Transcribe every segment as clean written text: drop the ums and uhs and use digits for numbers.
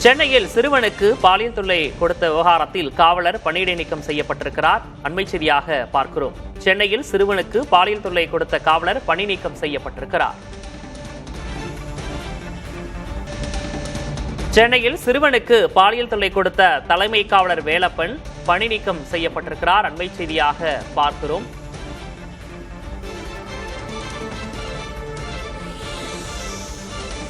சென்னையில் சிறுவனுக்கு பாலியல் தொல்லை கொடுத்த விவகாரத்தில் காவலர் பணியிடை நீக்கம் செய்யப்பட்டிருக்கிறார். அண்மை செய்தியாக பார்க்கிறோம். சென்னையில் சிறுவனுக்கு பாலியல் தொல்லை கொடுத்த காவலர் பணி நீக்கம் செய்யப்பட்டிருக்கிறார். சென்னையில் சிறுவனுக்கு பாலியல் தொல்லை கொடுத்த தலைமை காவலர் வேலப்பன் பணி நீக்கம் செய்யப்பட்டிருக்கிறார். அண்மை செய்தியாக பார்க்கிறோம்.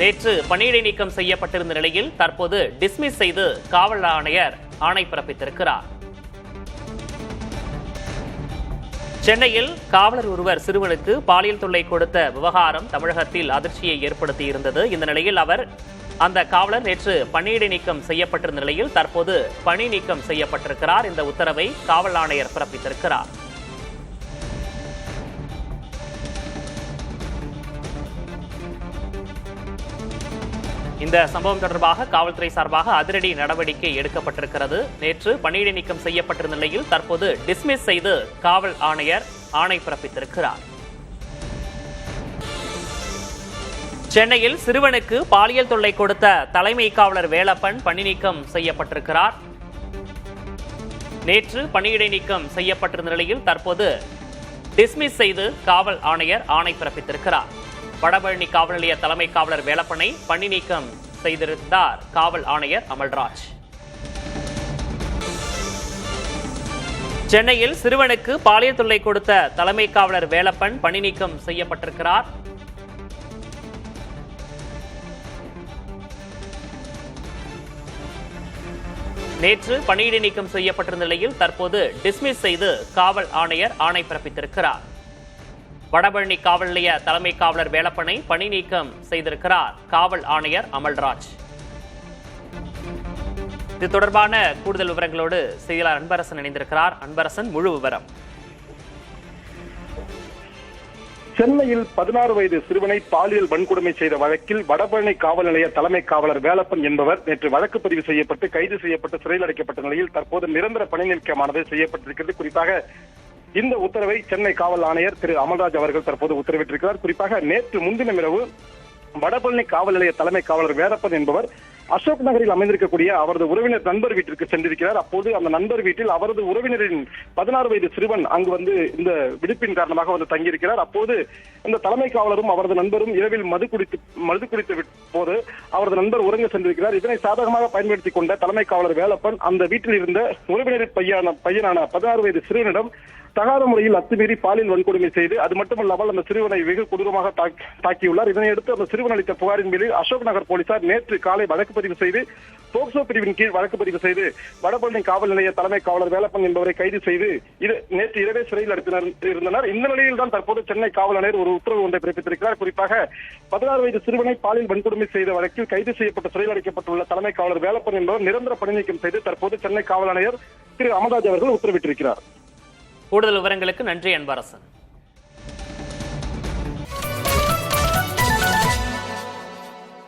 நேற்று பணியிடை நீக்கம் செய்யப்பட்டிருந்த நிலையில் தற்போது டிஸ்மிஸ் செய்து காவல் ஆணையர் ஆணை பிறப்பித்திருக்கிறார். சென்னையில் காவலர் ஒருவர் சிறுவனுக்கு பாலியல் தொல்லை கொடுத்த விவகாரம் தமிழகத்தில் அதிர்ச்சியை ஏற்படுத்தியிருந்தது. இந்த நிலையில் அந்த காவலர் நேற்று பணியிடை நீக்கம் செய்யப்பட்டிருந்த நிலையில் தற்போது பணி நீக்கம் செய்யப்பட்டிருக்கிறார். இந்த உத்தரவை காவல் ஆணையர் பிறப்பித்திருக்கிறார். இந்த சம்பவம் தொடர்பாக காவல்துறை சார்பாக அதிரடி நடவடிக்கை எடுக்கப்பட்டிருக்கிறது. நேற்று பணியிடை நீக்கம் செய்யப்பட்டிருந்த நிலையில் தற்போது டிஸ்மிஸ் செய்து காவல் ஆணையர் ஆணை பிறப்பித்திருக்கிறார். சென்னையில் சிறுவனுக்கு பாலியல் தொல்லை கொடுத்த தலைமை காவலர் வேலப்பன் பணி நீக்கம் செய்யப்பட்டிருக்கிறார். நேற்று பணியிடை நீக்கம் செய்யப்பட்டிருந்த நிலையில் தற்போது டிஸ்மிஸ் செய்து காவல் ஆணையர் ஆணை பிறப்பித்திருக்கிறார். வடபழனி காவல் நிலைய தலைமை காவலர் வேலப்பனை பணி நீக்கம் செய்திருந்தார் காவல் ஆணையர் அமல்ராஜ். சென்னையில் சிறுவனுக்கு பாலியல் தொல்லை கொடுத்த தலைமை காவலர் வேலப்பன் பணி நீக்கம் செய்யப்பட்டிருக்கிறார். நேற்று பணியிடை நீக்கம் செய்யப்பட்டிருந்த நிலையில் தற்போது டிஸ்மிஸ் செய்து காவல் ஆணையர் ஆணை பிறப்பித்திருக்கிறார். வடபழனி காவல் நிலைய தலைமை காவலர் வேலப்பனை பணி நீக்கம் செய்திருக்கிறார் காவல் ஆணையர் அமல்ராஜ். இது தொடர்பான கூடுதல் விவரங்களோடு செய்தியாளர் அன்பரசன் இணைந்திருக்கிறார். அன்பரசன், முழு விவரம். சென்னையில் 16 வயது சிறுவனை பாலியல் வன்கொடுமை செய்த வழக்கில் வடபழனி காவல் நிலைய தலைமை காவலர் வேலப்பன் என்பவர் நேற்று வழக்கு பதிவு செய்யப்பட்டு கைது செய்யப்பட்டு சிறையில் அடைக்கப்பட்ட நிலையில் தற்போது நிரந்தர பணி நீக்கமானது செய்யப்பட்டிருக்கிறது. குறிப்பாக இந்த உத்தரவை சென்னை காவல் ஆணையர் திரு அமல்ராஜ் அவர்கள் தற்போது உத்தரவிட்டிருக்கிறார். குறிப்பாக நேற்று முன்தினம் இரவு வடபழனி காவல் நிலைய தலைமை காவலர் வேலப்பன் என்பவர் அசோக் நகரில் அமைந்திருக்கக்கூடிய அவரது உறவினர் நண்பர் வீட்டிற்கு சென்றிருக்கிறார். அப்போது அந்த நண்பர் வீட்டில் அவரது உறவினரின் 16 வயது சிறுவன் அங்கு இந்த விடுப்பின் காரணமாக தங்கியிருக்கிறார். அப்போது இந்த தலைமை காவலரும் அவரது நண்பரும் இரவில் மது குடித்த போது அவரது நண்பர் உறங்க சென்றிருக்கிறார். இதனை சாதகமாக பயன்படுத்திக் கொண்ட தலைமை காவலர் வேலப்பன் அந்த வீட்டில் இருந்த உறவினரின் பையனான 16 வயது சிறுவனிடம் தகாத முறையில் அத்துமீறி பாலியல் வன்கொடுமை செய்து அது மட்டுமல்லாமல் அந்த சிறுவனை வெகு கொடூரமாக தாக்கியுள்ளார். இதனையடுத்து அந்த சிறுவன் அளித்த புகாரின் பேரில் அசோக் நகர் போலீசார் நேற்று காலை வழக்கு பதிவு செய்து போக்சோ பிரிவின் கீழ் வழக்கு பதிவு செய்து வடபழனி காவல் நிலைய தலைமை காவலர் வேலப்பன் என்பவரை கைது செய்து நேற்று இரவே சிறையில் அடைத்திருந்தனர். இந்த நிலையில் தான் தற்போது சென்னை காவல் ஆணையர் ஒரு உத்தரவு ஒன்றை பிறப்பித்திருக்கிறார். குறிப்பாக 16 வயது சிறுவனை பாலியல் வன்கொடுமை செய்த வழக்கில் கைது செய்யப்பட்ட சிறையில் அடைக்கப்பட்டுள்ள தலைமை காவலர் வேலப்பன் என்பவர் நிரந்தர பணி நீக்கம் செய்து தற்போது சென்னை காவல் ஆணையர் திரு அமல்ராஜ் அவர்கள் உத்தரவிட்டிருக்கிறார். கூடுதல் விவரங்களுக்கு நன்றி அன்பரசன்.